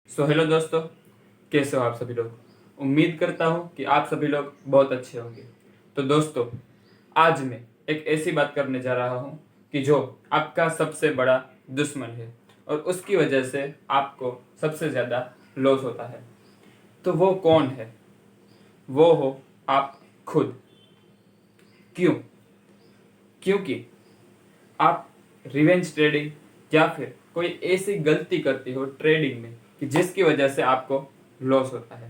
Hello दोस्तों, कैसे हो आप सभी लोग। उम्मीद करता हूँ कि आप सभी लोग बहुत अच्छे होंगे। तो दोस्तों, आज मैं एक ऐसी बात करने जा रहा हूँ कि जो आपका सबसे बड़ा दुश्मन है और उसकी वजह से आपको सबसे ज़्यादा लॉस होता है। तो वो कौन है? वो हो आप खुद। क्यों? क्योंकि आप रिवेंज ट्रेडिंग या फिर कोई ऐसी गलती करती हो ट्रेडिंग में कि जिसकी वजह से आपको लॉस होता है।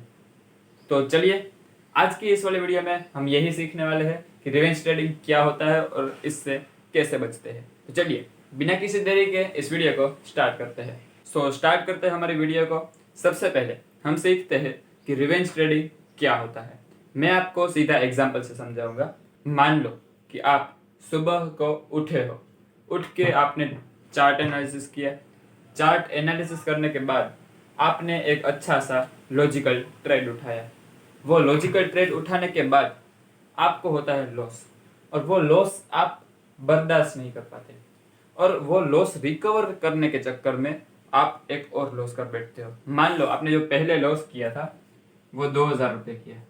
तो चलिए, आज की इस वाले वीडियो में हम यही सीखने वाले हैं कि रिवेंज ट्रेडिंग क्या होता है और इससे कैसे बचते हैं। तो चलिए, बिना किसी देरी के इस वीडियो को स्टार्ट करते हैं। स्टार्ट करते हैं हमारी वीडियो को। सबसे पहले हम सीखते हैं कि रिवेंज ट्रेडिंग क्या होता है। मैं आपको सीधा एग्जाम्पल से समझाऊंगा। मान लो कि आप सुबह को उठे हो, उठ के आपने चार्ट एनालिसिस किया। चार्ट एनालिसिस करने के बाद आपने एक अच्छा सा लॉजिकल ट्रेड उठाया। वो लॉजिकल ट्रेड उठाने के बाद आपको होता है लॉस, और वो लॉस आप बर्दाश्त नहीं कर पाते, और वो लॉस रिकवर करने के चक्कर में आप एक और लॉस कर बैठते हो। मान लो आपने जो पहले लॉस किया था वो 2000 रुपये किया।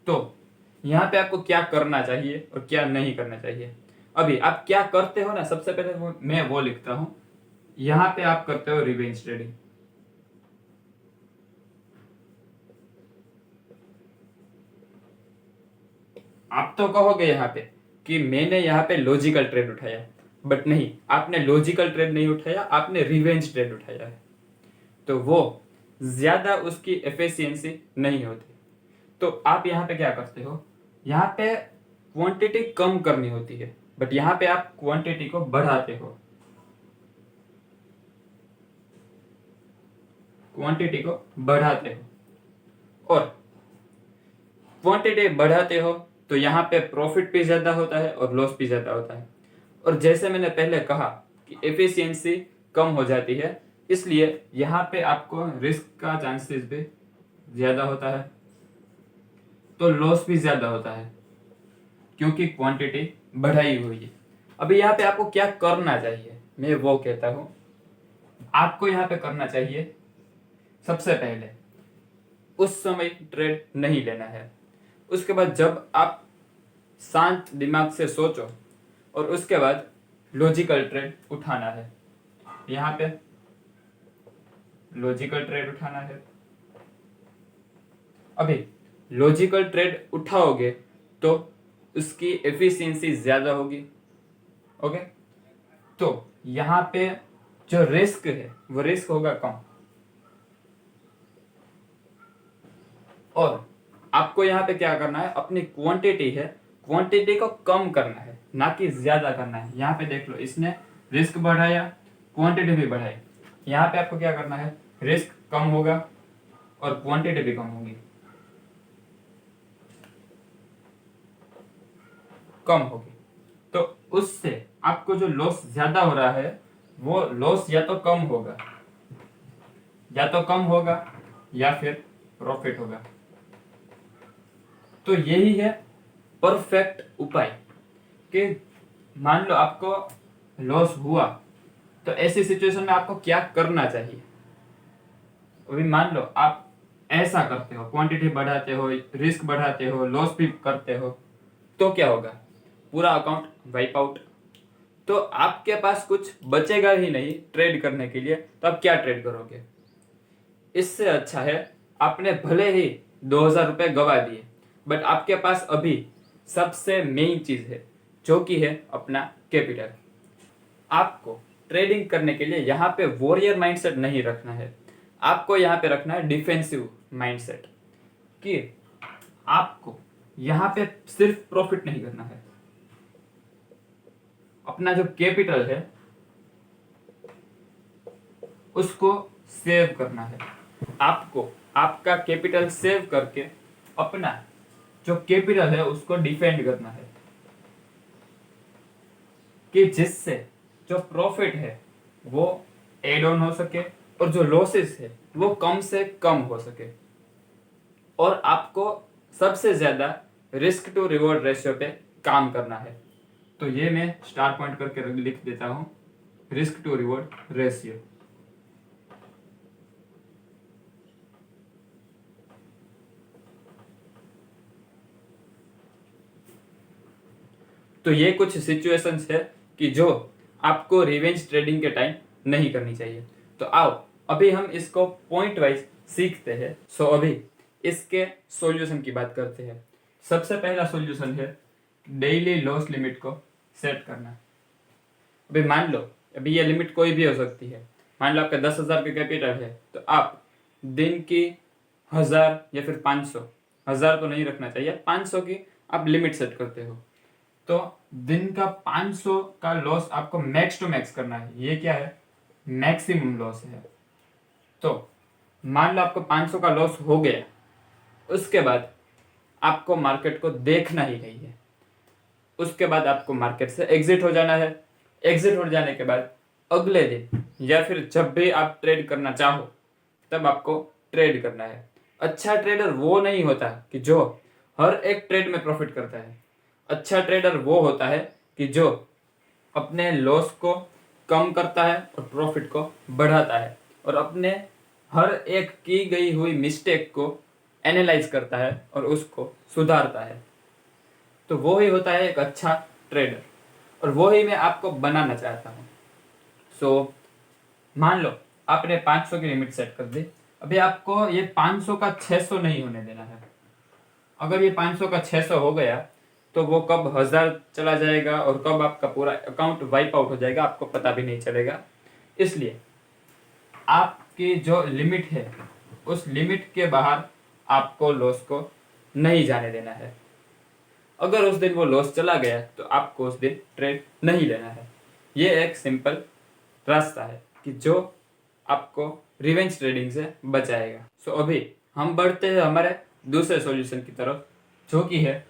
तो यहाँ पे आपको क्या करना चाहिए और क्या नहीं करना चाहिए। अभी आप क्या करते हो ना, सबसे पहले मैं वो लिखता हूँ। यहाँ पे आप करते हो रिवेंज ट्रेडिंग। आप तो कहोगे यहाँ पे कि मैंने यहाँ पे लॉजिकल ट्रेड उठाया, बट नहीं, आपने लॉजिकल ट्रेड नहीं उठाया, आपने रिवेंज ट्रेड उठाया है। तो वो ज्यादा उसकी एफिशिएंसी नहीं होती। तो आप यहाँ पे क्या करते हो, यहाँ पे क्वांटिटी कम करनी होती है, बट यहाँ पे आप क्वांटिटी को बढ़ाते हो। क्वांटिटी को बढ़ाते हो और क्वांटिटी बढ़ाते हो तो यहाँ पे प्रॉफिट भी ज्यादा होता है और लॉस भी ज्यादा होता है। और जैसे मैंने पहले कहा कि एफिशिएंसी कम हो जाती है, इसलिए यहाँ पे आपको रिस्क का चांसेस भी ज्यादा होता है, तो लॉस भी ज्यादा होता है क्योंकि क्वांटिटी बढ़ाई हुई है। अभी यहाँ पे आपको क्या करना चाहिए, मैं वो कहता हूँ। आपको यहाँ पे करना चाहिए, सबसे पहले उस समय ट्रेड नहीं लेना है। उसके बाद जब आप शांत दिमाग से सोचो और उसके बाद लॉजिकल ट्रेड उठाना है। यहाँ पे लॉजिकल ट्रेड उठाना है। अभी लॉजिकल ट्रेड उठाओगे तो उसकी एफिशिएंसी ज्यादा होगी। ओके, तो यहाँ पे जो रिस्क है वो रिस्क होगा कम, और आपको यहाँ पे क्या करना है, अपनी क्वांटिटी है, क्वांटिटी को कम करना है, ना कि ज्यादा करना है। यहाँ पे देख लो, इसने रिस्क बढ़ाया, क्वांटिटी भी बढ़ाई। यहाँ पे आपको क्या करना है, रिस्क कम होगा और क्वांटिटी भी कम होगी, कम होगी। तो उससे आपको जो लॉस ज्यादा हो रहा है वो लॉस या तो कम होगा, या तो कम होगा या फिर प्रॉफिट होगा। तो यही है परफेक्ट उपाय कि मान लो आपको लॉस हुआ तो ऐसी सिचुएशन में आपको क्या करना चाहिए। अभी मान लो आप ऐसा करते हो, क्वांटिटी बढ़ाते हो, रिस्क बढ़ाते हो, लॉस भी करते हो, तो क्या होगा, पूरा अकाउंट वाइप आउट। तो आपके पास कुछ बचेगा ही नहीं ट्रेड करने के लिए, तो आप क्या ट्रेड करोगे। इससे अच्छा है आपने भले ही 2000 रुपये गवा दिए, बट आपके पास अभी सबसे मेन चीज है जो कि है अपना कैपिटल। आपको ट्रेडिंग करने के लिए यहाँ पे वॉरियर माइंडसेट नहीं रखना है, आपको यहाँ पे रखना है डिफेंसिव माइंडसेट, कि आपको यहाँ पे सिर्फ प्रॉफिट नहीं करना है, अपना जो कैपिटल है उसको सेव करना है। आपको आपका कैपिटल सेव करके अपना जो कैपिटल है उसको डिफेंड करना है, कि जिससे जो प्रॉफिट है वो एड ऑन हो सके और जो लॉसेस है वो कम से कम हो सके, और आपको सबसे ज्यादा रिस्क टू रिवॉर्ड रेशियो पे काम करना है। तो ये मैं स्टार पॉइंट करके लिख देता हूं, रिस्क टू रिवॉर्ड रेशियो। तो ये कुछ सिचुएशंस है कि जो आपको रिवेंज ट्रेडिंग के टाइम नहीं करनी चाहिए। तो आओ अभी हम इसको पॉइंट वाइज सीखते हैं। सो अभी इसके सॉल्यूशन की बात करते हैं। सबसे पहला सॉल्यूशन है डेली लॉस लिमिट को सेट करना। अभी मान लो, अभी ये लिमिट कोई भी हो सकती है। मान लो आपका 10,000 का कैपिटल है, तो आप दिन की 1,000 या फिर 500, 1,000 तो नहीं रखना चाहिए, 500 की आप लिमिट सेट करते हो। तो दिन का 500 का लॉस आपको मैक्स टू मैक्स करना है। ये क्या है? मैक्सिमम लॉस है। तो मान लो आपको 500 का लॉस हो गया, उसके बाद आपको मार्केट को देखना ही नहीं है। उसके बाद आपको मार्केट से एग्जिट हो जाना है। एग्जिट हो जाने के बाद अगले दिन या फिर जब भी आप ट्रेड करना चाहो तब आपको ट्रेड करना है। अच्छा ट्रेडर वो नहीं होता कि जो हर एक ट्रेड में प्रॉफिट करता है। अच्छा ट्रेडर वो होता है कि जो अपने लॉस को कम करता है और प्रॉफिट को बढ़ाता है, और अपने हर एक की गई हुई मिस्टेक को एनालाइज करता है और उसको सुधारता है। तो वो ही होता है एक अच्छा ट्रेडर, और वो ही मैं आपको बनाना चाहता हूँ। सो मान लो आपने 500 की लिमिट सेट कर दी। अभी आपको ये 500 का 600 नहीं होने देना है। अगर ये 500 का 600 हो गया तो वो कब 1,000 चला जाएगा और कब आपका पूरा अकाउंट वाइप आउट हो जाएगा आपको पता भी नहीं चलेगा। इसलिए आपकी जो लिमिट है उस लिमिट के बाहर आपको लॉस को नहीं जाने देना है। अगर उस दिन वो लॉस चला गया तो आपको उस दिन ट्रेड नहीं लेना है। ये एक सिंपल रास्ता है कि जो आपको रिवेंज ट्रेडिंग से बचाएगा। सो अभी हम बढ़ते हैं हमारे दूसरे सॉल्यूशन की तरफ, जो कि है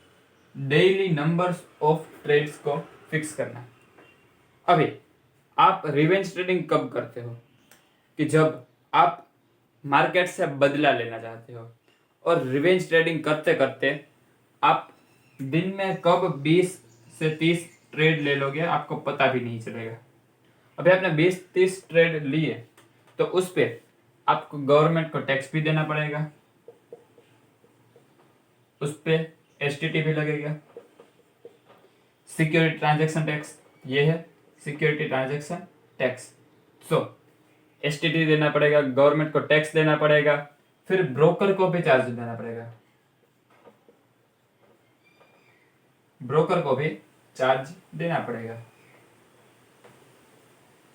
डेली नंबर्स ऑफ ट्रेड्स को फिक्स करना। अभी आप रिवेंज ट्रेडिंग कब करते हो? कि जब आप मार्केट से बदला लेना चाहते हो। और रिवेंज ट्रेडिंग करते करते आप दिन में कब 20 से 30 ट्रेड ले लोगे आपको पता भी नहीं चलेगा। अभी आपने 20-30 ट्रेड लिए तो उस पर आपको गवर्नमेंट को टैक्स भी देना पड़ेगा, उस पर एसटीटी भी लगेगा, सिक्योरिटी ट्रांजैक्शन टैक्स, ये है सिक्योरिटी ट्रांजैक्शन टैक्स। सो एसटीटी देना पड़ेगा, गवर्नमेंट को टैक्स देना पड़ेगा, फिर ब्रोकर को भी चार्ज देना पड़ेगा, ब्रोकर को भी चार्ज देना पड़ेगा।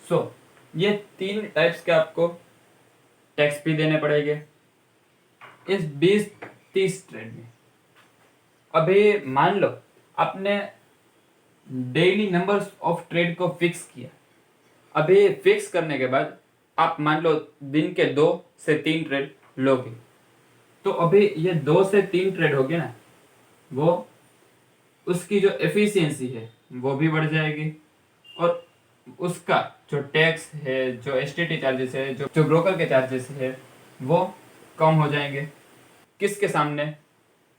सो ये 3 टाइप्स के आपको टैक्स भी देने पड़ेंगे इस 20-30 ट्रेड में। अभी मान लो आपने डेली नंबर्स ऑफ ट्रेड को फिक्स किया। अभी फिक्स करने के बाद आप मान लो दिन के 2 से 3 ट्रेड लोगे, तो अभी ये 2 से 3 ट्रेड हो गए ना, वो उसकी जो एफिशिएंसी है वो भी बढ़ जाएगी, और उसका जो टैक्स है, जो एसटीटी चार्जेस है, जो ब्रोकर के चार्जेस है, वो कम हो जाएंगे। किसके सामने?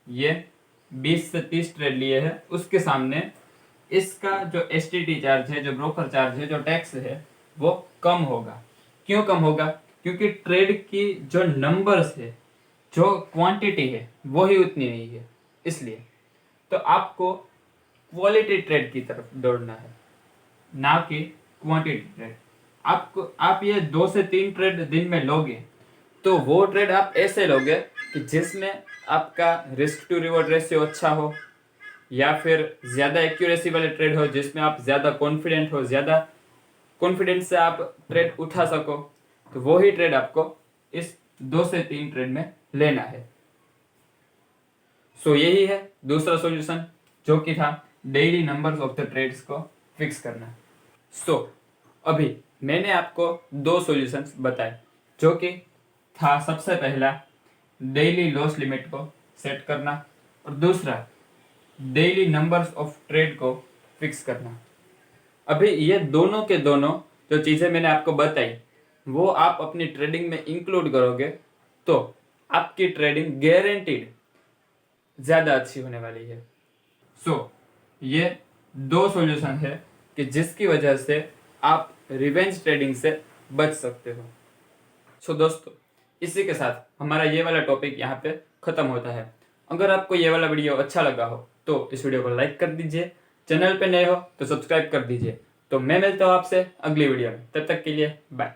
ये 20 से 30 ट्रेड लिए हैं उसके सामने इसका जो एसटीटी चार्ज है, जो ब्रोकर चार्ज है, जो टैक्स है, वो कम होगा। क्यों कम होगा? क्योंकि ट्रेड की जो नंबर्स है, जो क्वांटिटी है, वो ही उतनी नहीं है। इसलिए तो आपको क्वालिटी ट्रेड की तरफ दौड़ना है, ना कि क्वांटिटी ट्रेड। आप ये 2 से 3 ट्रेड दिन में लोगे तो वो ट्रेड आप ऐसे लोगे कि जिसमें आपका रिस्क टू रिवॉर्ड रेशियो अच्छा हो, या फिर ज़्यादा एक्यूरेसी वाले ट्रेड हो जिसमें आप ज़्यादा कॉन्फिडेंट हो, ज़्यादा कॉन्फिडेंस से आप ट्रेड उठा सको। तो वो ही ट्रेड आपको इस 2 से 3 ट्रेड में लेना है। सो यही है दूसरा सॉल्यूशन, जो कि था daily numbers of the trades को फिक्स करना। सो अभी मैंने आपको 2 सॉल्यूशंस बताए, जो कि था सबसे पहला डेली लॉस लिमिट को सेट करना, और दूसरा डेली नंबर्स ऑफ ट्रेड को फिक्स करना। अभी ये दोनों के दोनों जो चीज़ें मैंने आपको बताई वो आप अपनी ट्रेडिंग में इंक्लूड करोगे तो आपकी ट्रेडिंग गारंटीड ज़्यादा अच्छी होने वाली है। सो ये 2 सॉल्यूशन है कि जिसकी वजह से आप रिवेंज ट्रेडिंग से बच सकते हो। सो दोस्तों, इसी के साथ हमारा ये वाला टॉपिक यहाँ पे ख़त्म होता है। अगर आपको ये वाला वीडियो अच्छा लगा हो तो इस वीडियो को लाइक कर दीजिए, चैनल पे नए हो तो सब्सक्राइब कर दीजिए। तो मैं मिलता हूँ आपसे अगली वीडियो में, तब तक के लिए बाय।